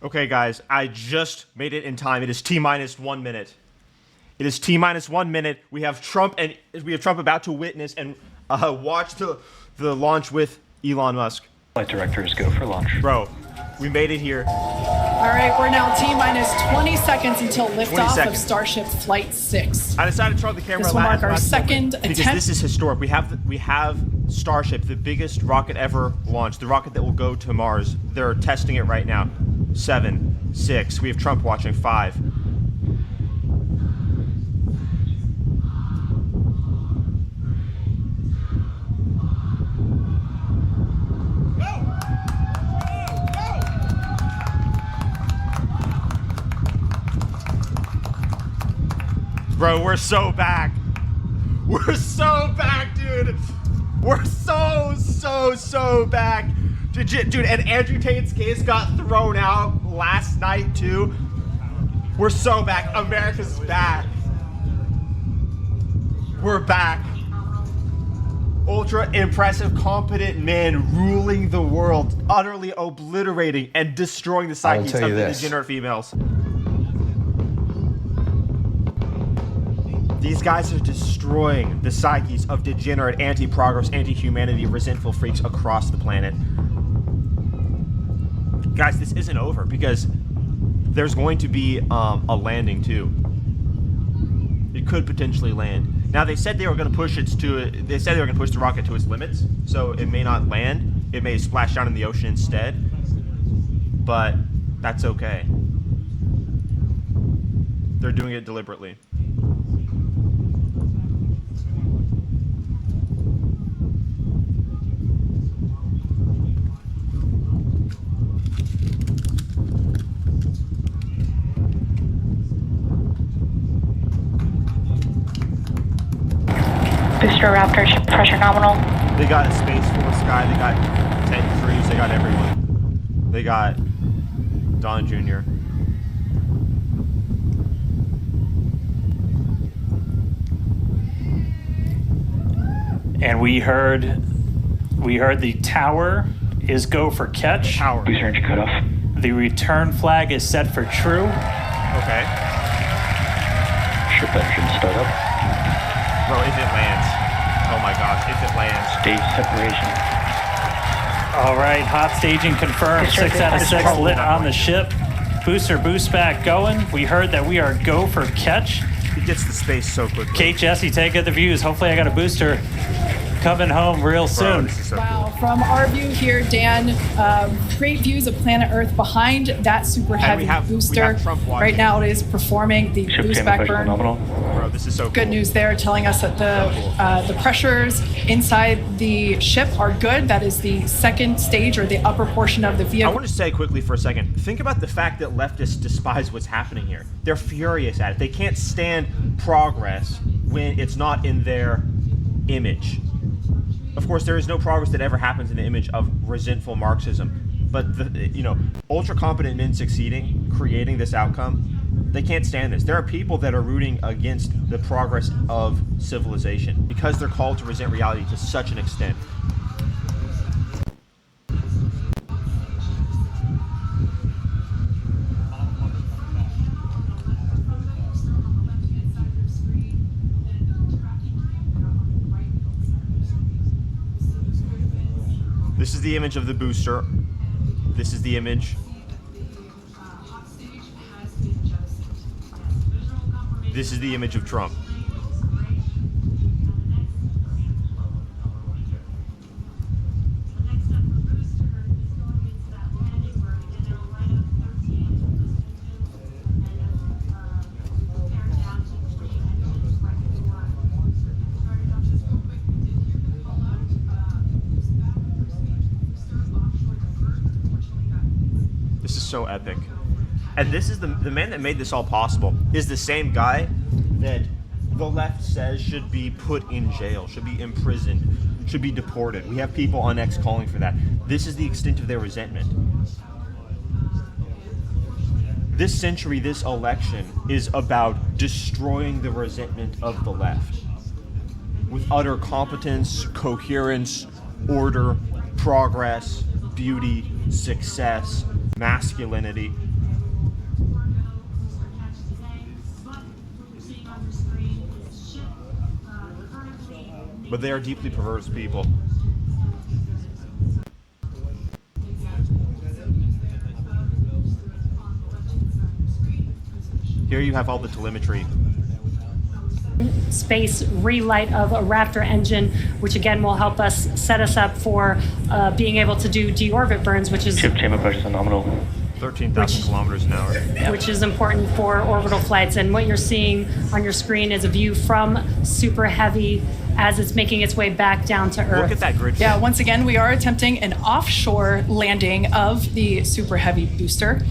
Okay, guys, I just made it in time. It is T-minus 1 minute. It is T-minus 1 minute. We have Trump about to witness and watch the launch with Elon Musk. Flight directors go for launch. Bro, we made it here. All right, we're now T-minus 20 seconds until liftoff of Starship Flight 6. I decided to turn the camera. This will mark our second because attempt. this is historic. We have Starship, the biggest rocket ever launched, the rocket that will go to Mars. They're testing it right now. 7, 6. We have Trump watching. 5. Bro, we're so back. We're so back, dude. We're so back. Dude, and Andrew Tate's case got thrown out last night, too. We're so back. America's back. We're back. Ultra impressive, competent men ruling the world, utterly obliterating and destroying the psyches of the degenerate females. These guys are destroying the psyches of degenerate, anti-progress, anti-humanity, resentful freaks across the planet. Guys, this isn't over because there's going to be a landing too. It could potentially land. Now they said they were going to push the rocket to its limits, so it may not land. It may splash down in the ocean instead, but that's okay. They're doing it deliberately. Booster Raptor, pressure nominal. They got a Space Force guy, they got Ted Cruz, they got everyone. They got Don Jr. And we heard the tower is go for catch. Tower. Booster engine cut off. The return flag is set for true. Okay. Ship engine start up. Bro, if it lands. Oh my gosh, if it lands. Stage separation. All right, hot staging confirmed. 6 out of 6 lit on the ship. Booster boost back going. We heard that we are go for catch. He gets the space so quickly. Kate, Jesse, take the views. Hopefully I got a booster coming home real soon. Bro, so Wow, cool. from our view here, Dan, great views of planet Earth behind that super heavy booster. Right now it is performing the Ship boost back burn. Bro, this is so cool. Good news there, telling us that the pressures inside the ship are good. That is the second stage, or the upper portion of the vehicle. I want to say quickly for a second, think about the fact that leftists despise what's happening here. They're furious at it. They can't stand progress when it's not in their image. Of course, there is no progress that ever happens in the image of resentful Marxism. But, ultra competent men succeeding, creating this outcome, they can't stand this. There are people that are rooting against the progress of civilization because they're called to resent reality to such an extent. This is the image of the booster. This is the image. This is the image of Trump. This is so epic. And this is the man that made this all possible is the same guy that the left says should be put in jail, should be imprisoned, should be deported. We have people on X calling for that. This is the extent of their resentment. This century, this election is about destroying the resentment of the left with utter competence, coherence, order, progress, beauty, success, masculinity. But they are deeply perverse people. Here you have all the telemetry. Space relight of a Raptor engine, which again will help us set us up for being able to do deorbit burns, which is Ship chamber pressures are nominal. 13,000 kilometers an hour. which is important for orbital flights. And what you're seeing on your screen is a view from Super Heavy as it's making its way back down to Earth. Look at that grid. Yeah, once again, we are attempting an offshore landing of the Super Heavy booster.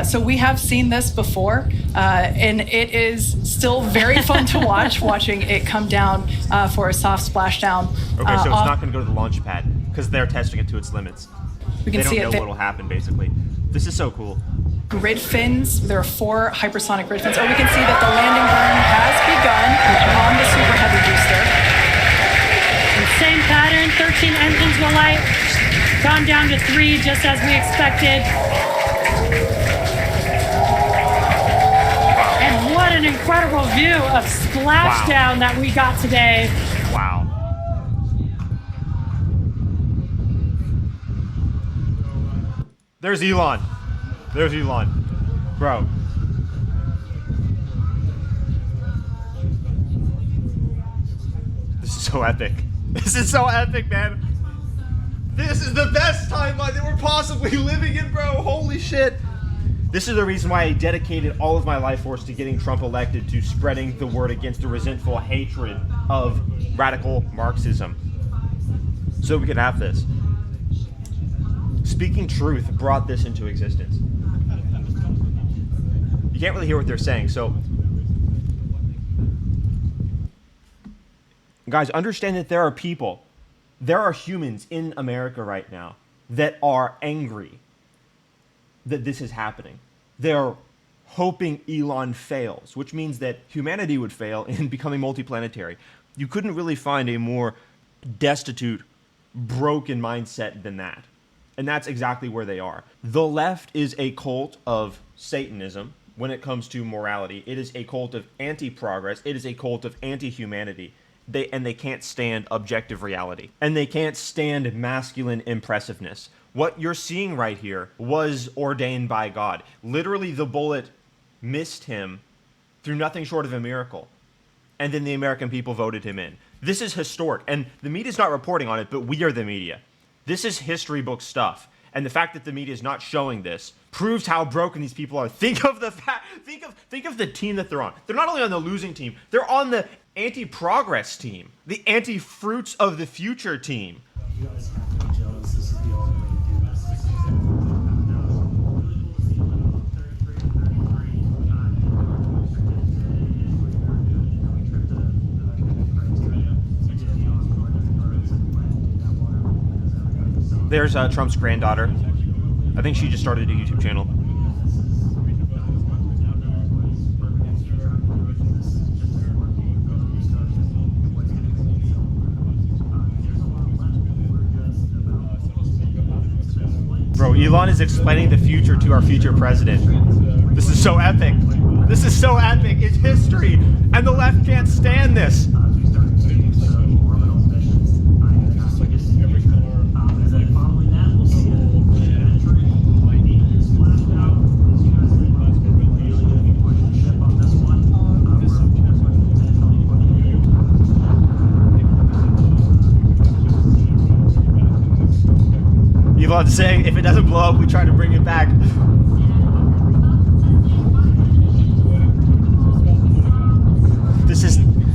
So we have seen this before, and it is still very fun to watch, watching it come down for a soft splashdown. Okay, so it's not going to go to the launch pad because they're testing it to its limits. We can They don't see know it. what will happen, basically. This is so cool. Grid fins. There are 4 hypersonic grid fins. Oh, we can see that the landing burn has begun on the Super Heavy booster. And same pattern, 13 engines will light, gone down to 3 just as we expected. And what an incredible view of splashdown that we got today. Wow. There's Elon. There's Elon. Bro. This is so epic. This is so epic, man. This is the best timeline that we're possibly living in, bro. Holy shit. This is the reason why I dedicated all of my life force to getting Trump elected, to spreading the word against the resentful hatred of radical Marxism. So we could have this. Speaking truth brought this into existence. You can't really hear what they're saying, so guys, understand that there are people, there are humans in America right now that are angry that this is happening. They're hoping Elon fails, which means that humanity would fail in becoming multiplanetary. You couldn't really find a more destitute, broken mindset than that. And that's exactly where they are. The left is a cult of Satanism when it comes to morality. It is a cult of anti-progress. It is a cult of anti-humanity. They can't stand objective reality. And they can't stand masculine impressiveness. What you're seeing right here was ordained by God. Literally, the bullet missed him through nothing short of a miracle. And then the American people voted him in. This is historic. And the media's not reporting on it, but we are the media. This is history book stuff. And the fact that the media is not showing this proves how broken these people are. Think of the think of the team that they're on. They're not only on the losing team, they're on the anti-progress team, the anti-fruits of the future team. There's Trump's granddaughter. I think she just started a YouTube channel. Bro, Elon is explaining the future to our future president. This is so epic. This is so epic. It's history. And the left can't stand this. Elon's saying if it doesn't blow up, we try to bring it back.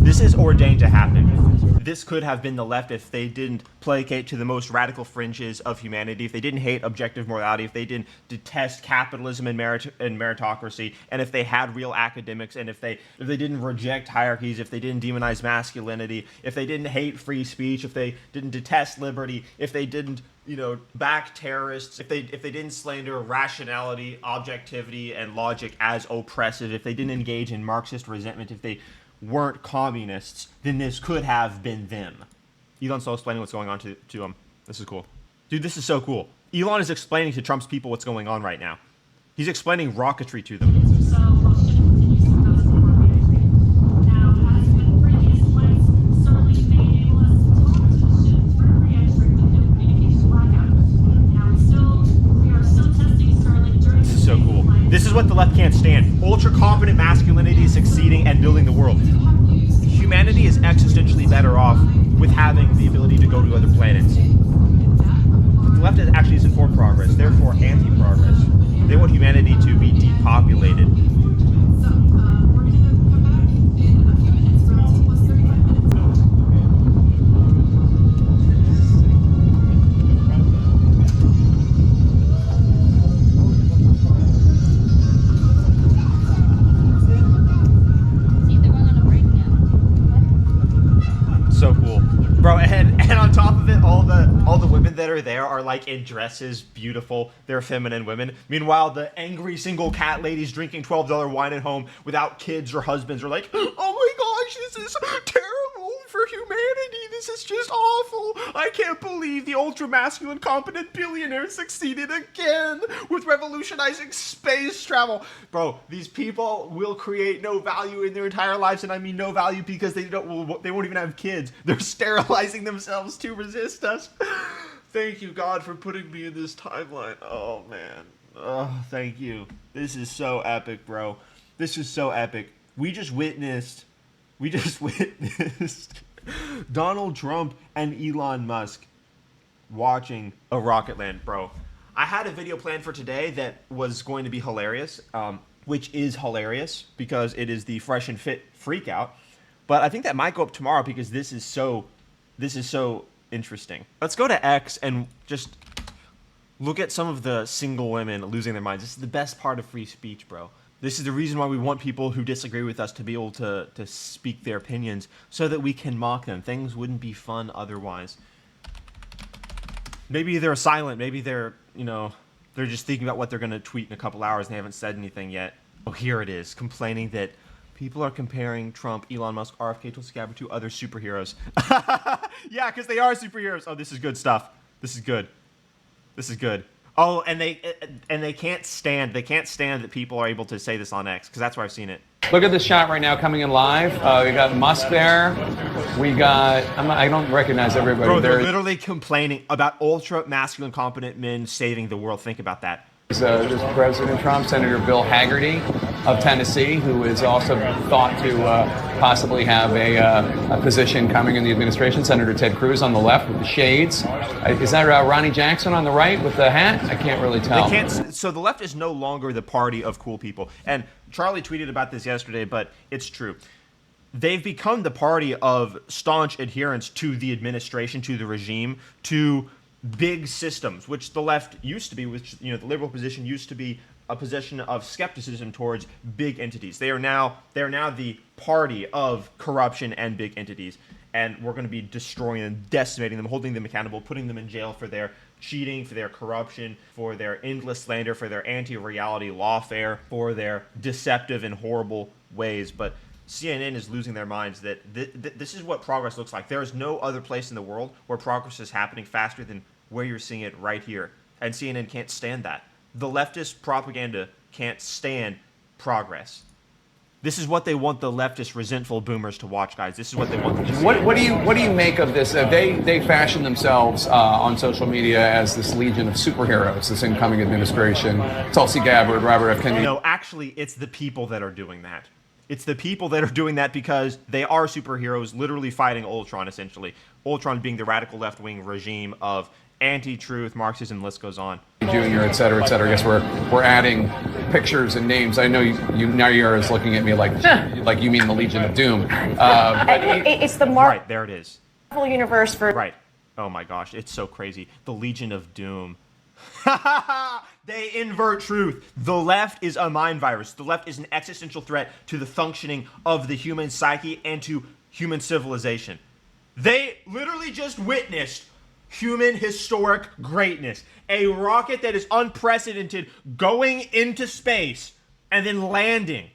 This is ordained to happen. This could have been the left if they didn't placate to the most radical fringes of humanity, if they didn't hate objective morality, if they didn't detest capitalism and meritocracy, and if they had real academics, and if they didn't reject hierarchies, if they didn't demonize masculinity, if they didn't hate free speech, if they didn't detest liberty, if they didn't back terrorists, if they didn't slander rationality, objectivity, and logic as oppressive, if they didn't engage in Marxist resentment, if they weren't communists, then this could have been them. Elon's still explaining what's going on to him. This is cool. Dude, this is so cool. Elon is explaining to Trump's people what's going on right now. He's explaining rocketry to them. This is so cool. This is what the left can't stand. Ultra-competent masculinity succeeding and building the world. Humanity is existentially better off with having the ability to go to other planets. But the left actually isn't for progress, therefore anti-progress. They want humanity to be depopulated. So cool, bro. And on top of it, all the women that are there are like in dresses, beautiful. They're feminine women. Meanwhile, the angry single cat ladies drinking $12 wine at home without kids or husbands are like, oh my gosh, this is terrible for humanity. This is just awful. I can't believe the ultra masculine competent billionaire succeeded again with revolutionizing space travel. Bro, these people will create no value in their entire lives, and I mean no value because they won't even have kids. They're sterilizing themselves to resist us. Thank you, God, for putting me in this timeline. Oh, man. Oh, thank you. This is so epic, bro. This is so epic. We just witnessed Donald Trump and Elon Musk watching a rocket land, bro. I had a video planned for today that was going to be hilarious, which is hilarious because it is the Fresh and Fit freak out. But I think that might go up tomorrow because this is so interesting. Let's go to X and just look at some of the single women losing their minds. This is the best part of free speech, bro. This is the reason why we want people who disagree with us to be able to speak their opinions so that we can mock them. Things wouldn't be fun otherwise. Maybe they're silent. Maybe they're just thinking about what they're going to tweet in a couple hours and they haven't said anything yet. Oh, here it is, complaining that people are comparing Trump, Elon Musk, RFK Tulsi Gabbard to other superheroes. Yeah, because they are superheroes. Oh, this is good stuff. This is good. This is good. Oh, and they can't stand that people are able to say this on X because that's where I've seen it. Look at this shot right now coming in live. We got Musk there. We got I don't recognize everybody. Bro, they're literally complaining about ultra masculine competent men saving the world. Think about that. There's President Trump, Senator Bill Hagerty of Tennessee, who is also thought to possibly have a position coming in the administration. Senator Ted Cruz on the left with the shades. Is that Ronnie Jackson on the right with the hat? I can't really tell. So the left is no longer the party of cool people. And Charlie tweeted about this yesterday, but it's true. They've become the party of staunch adherence to the administration, to the regime, to big systems, which the left used to be, which the liberal position used to be a position of skepticism towards big entities. They are now the party of corruption and big entities, and we're going to be destroying them, decimating them, holding them accountable, putting them in jail for their cheating, for their corruption, for their endless slander, for their anti-reality lawfare, for their deceptive and horrible ways. But CNN is losing their minds that this is what progress looks like. There is no other place in the world where progress is happening faster than where you're seeing it right here. And CNN can't stand that. The leftist propaganda can't stand progress. This is what they want the leftist resentful boomers to watch, guys. This is what they want them to see. What do you make of this? They fashion themselves on social media as this legion of superheroes, this incoming administration. Tulsi Gabbard, Robert F. Kennedy. No, actually, it's the people that are doing that. It's the people that are doing that because they are superheroes, literally fighting Ultron, essentially. Ultron being the radical left-wing regime of anti-truth, Marxism, list goes on. Junior, et cetera, et cetera. I guess we're adding pictures and names. I know you now you're looking at me like you mean the Legion of Doom. But it's the right, there it is. Marvel universe for right. Oh my gosh, it's so crazy. The Legion of Doom. They invert truth. The left is a mind virus. The left is an existential threat to the functioning of the human psyche and to human civilization. They literally just witnessed human historic greatness. A rocket that is unprecedented going into space and then landing.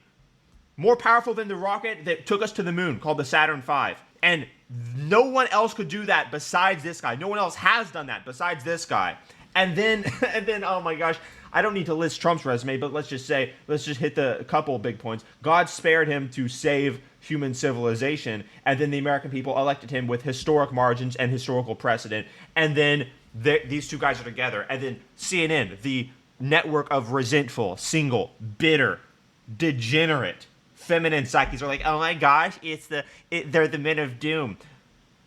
More powerful than the rocket that took us to the moon called the Saturn V. And no one else could do that besides this guy. No one else has done that besides this guy. And then, oh my gosh, I don't need to list Trump's resume, but let's just hit the couple big points. God spared him to save human civilization, and then the American people elected him with historic margins and historical precedent. And then these two guys are together. And then CNN, the network of resentful, single, bitter, degenerate, feminine psyches are like, oh my gosh, they're the men of doom.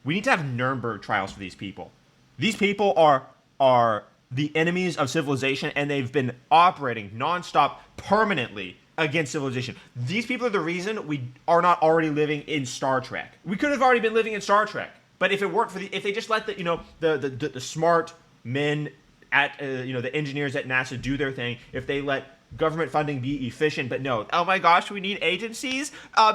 We need to have Nuremberg trials for these people. These people are the enemies of civilization, and they've been operating nonstop permanently against civilization. These people are the reason we are not already living in Star Trek. We could have already been living in Star Trek, but if it weren't for if they just let the smart men at the engineers at NASA do their thing, if they let government funding be efficient, but no, oh my gosh, we need agencies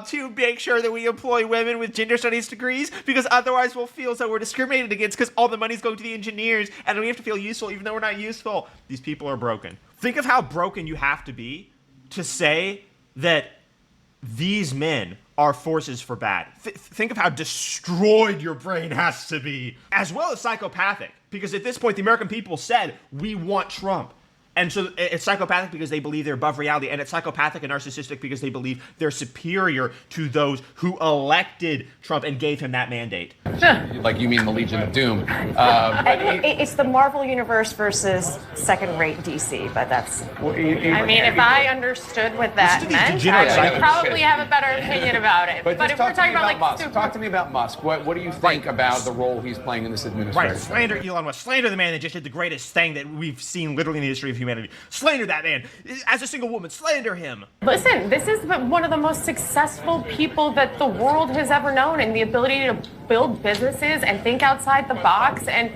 to make sure that we employ women with gender studies degrees, because otherwise we'll feel so we're discriminated against because all the money's going to the engineers, and we have to feel useful even though we're not useful. These people are broken. Think of how broken you have to be to say that these men are forces for bad. Think of how destroyed your brain has to be, as well as psychopathic, because at this point the American people said, we want Trump. And so it's psychopathic because they believe they're above reality, and it's psychopathic and narcissistic because they believe they're superior to those who elected Trump and gave him that mandate. Like, you mean the Legion of Doom. It's the Marvel Universe versus second-rate DC, but that's... I mean, if I understood what that meant, I would probably have a better opinion about it. But if we're talking about Musk, talk to me about Musk. What do you think about the role he's playing in this administration? Right, slander Elon Musk. Slander the man that just did the greatest thing that we've seen literally in the history of humanity. Slander that man. As a single woman, slander him. Listen, this is one of the most successful people that the world has ever known, and the ability to build businesses and think outside the box and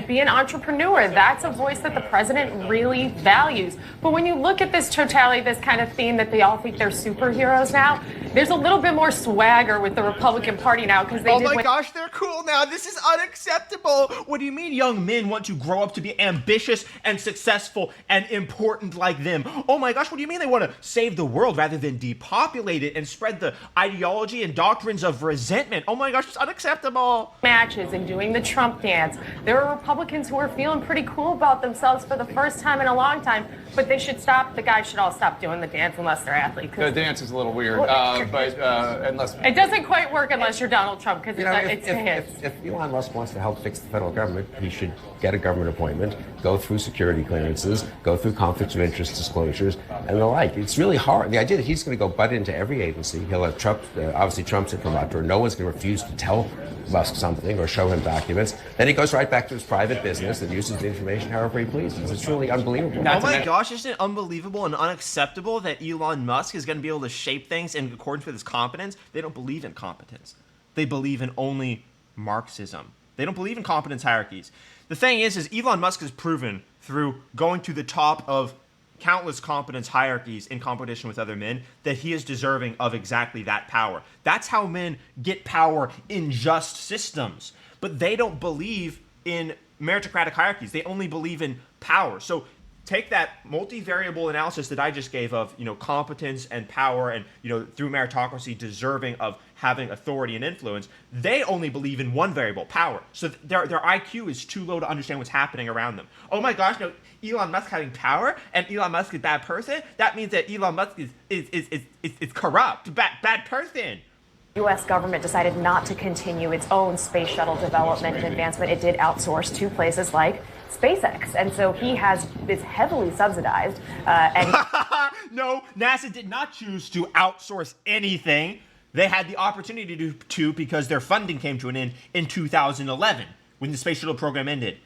be an entrepreneur. That's a voice that the president really values. But when you look at this totality, this kind of theme that they all think they're superheroes now, there's a little bit more swagger with the Republican Party now, because they oh my gosh, they're cool now. This is unacceptable. What do you mean young men want to grow up to be ambitious and successful and important like them? Oh my gosh, what do you mean they want to save the world rather than depopulate it and spread the ideology and doctrines of resentment? Oh my gosh, it's unacceptable. Matches and doing the Trump dance. There are Republicans who are feeling pretty cool about themselves for the first time in a long time, but they should stop. The guys should all stop doing the dance unless they're athletes. The dance is a little weird, but unless... It doesn't quite work unless you're Donald Trump, because it's his. If Elon Musk wants to help fix the federal government, he should get a government appointment, go through security clearances, go through conflicts of interest disclosures, and the like. It's really hard. The idea that he's going to go butt into every agency, he'll have Trump, obviously Trump's imprimatur, no one's going to refuse to tell Musk something or show him documents. Then he goes right back to his private business and uses the information however he pleases. It's really unbelievable. Oh my gosh, isn't it unbelievable and unacceptable that Elon Musk is going to be able to shape things in accordance with his competence? They don't believe in competence. They believe in only Marxism. They don't believe in competence hierarchies. The thing is Elon Musk has proven through going to the top of countless competence hierarchies in competition with other men that he is deserving of exactly that power. That's how men get power in just systems. But they don't believe in meritocratic hierarchies. They only believe in power. So take that multivariable analysis that I just gave of, competence and power and, through meritocracy deserving of having authority and influence. They only believe in one variable, power. So their IQ is too low to understand what's happening around them. Oh my gosh, no, Elon Musk having power and Elon Musk is a bad person? That means that Elon Musk is corrupt, bad person. The U.S. government decided not to continue its own space shuttle development and advancement. It did outsource to places like Spacex. And so he is heavily subsidized. No, NASA did not choose to outsource anything. They had the opportunity to because their funding came to an end in 2011 when the space shuttle program ended.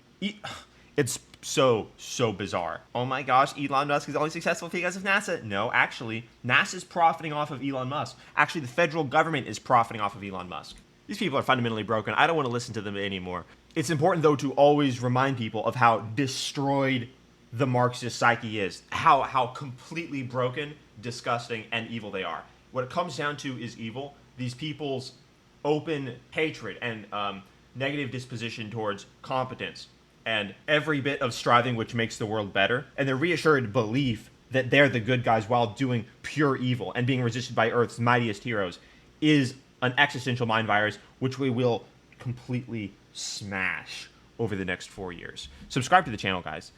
It's so bizarre. Oh my gosh, Elon Musk is only successful because of NASA. No, actually, NASA's profiting off of Elon Musk. Actually, the federal government is profiting off of Elon Musk. These people are fundamentally broken. I don't want to listen to them anymore. It's important, though, to always remind people of how destroyed the Marxist psyche is, how completely broken, disgusting, and evil they are. What it comes down to is evil. These people's open hatred and negative disposition towards competence and every bit of striving which makes the world better, and their reassured belief that they're the good guys while doing pure evil and being resisted by Earth's mightiest heroes is an existential mind virus which we will completely smash over the next 4 years. Subscribe to the channel, guys.